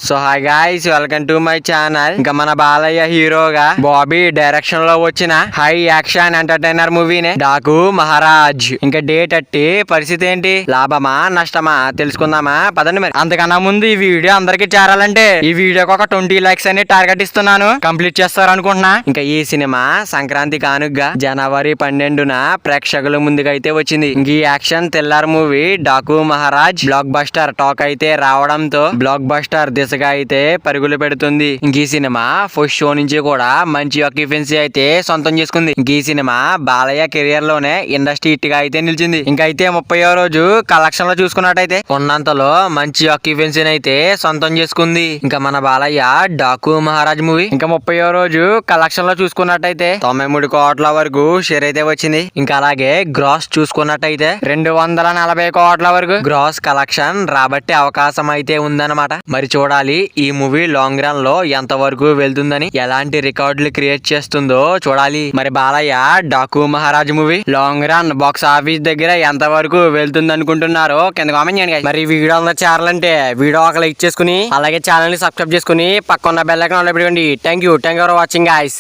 So hi guys, welcome to my channel. ఇంకా మన బాలయ్య హీరోగా బాబీ డైరెక్షన్ లో వచ్చిన హై యాక్షన్ ఎంటర్టైనర్ మూవీనే డాకు మహారాజ్. ఇంకా డేట్ అట్టి పరిస్థితి ఏంటి, లాభమా నష్టమా తెలుసుకుందామా పదండి. మరి అంతకన్నా ముందు ఈ వీడియో అందరికి చేరాలంటే ఈ వీడియోకి ఒక 20 లైక్స్ అని టార్గెట్ ఇస్తున్నాను, కంప్లీట్ చేస్తారు అనుకుంటున్నా. ఇంకా ఈ సినిమా సంక్రాంతి కానుగ్గా జనవరి 12న ప్రేక్షకుల ముందుకైతే వచ్చింది. ఇంక ఈ action thriller movie Daaku Maharaj block buster talk అయితే రావడంతో బ్లాక్ బస్టర్ దిశగా అయితే పరుగులు పెడుతుంది. ఇంక ఈ సినిమా ఫస్ట్ షో నుంచి కూడా మంచి ఆక్యుపెన్సీ అయితే సొంతం చేసుకుంది. ఇంక ఈ సినిమా బాలయ్య కెరియర్ లోనే ఇండస్ట్రీ హిట్ గా అయితే నిలిచింది. ఇంకైతే 30వ రోజు కలెక్షన్ లో చూసుకున్నట్టయితే ఉన్నంతలో మంచి ఆక్యుపెన్సీని అయితే సొంతం చేసుకుంది. ఇంకా మన బాలయ్య డాకు మహారాజ్ మూవీ ఇంకా 30వ రోజు కలెక్షన్ లో చూసుకున్నట్టయితే 93 కోట్ల వరకు షేర్ అయితే వచ్చింది. ఇంకా అలాగే గ్రాస్ చూసుకున్నట్టయితే 240 కోట్ల వరకు గ్రాస్ కలెక్షన్ రాబట్టే అవకాశం అయితే ఉందన్నమాట. మరి చూడాలి ఈ మూవీ లాంగ్ రన్ లో ఎంత వరకు వెళ్తుందని, ఎలాంటి రికార్డులు క్రియేట్ చేస్తుందో చూడాలి. మరి Balayya Daaku Maharaj movie long run box office దగ్గర ఎంత వరకు వెళ్తుంది అనుకుంటున్నారో కింద కామెంట్ చేయండి. మరి వీడియో చేరాలంటే వీడియో ఒక లైక్ చేసుకుని అలాగే ఛానల్ ని సబ్స్క్రైబ్ చేసుకుని పక్కన బెల్ ఐకాన్ ఆన్ లో పెట్టుకోండి. Thank you for watching guys.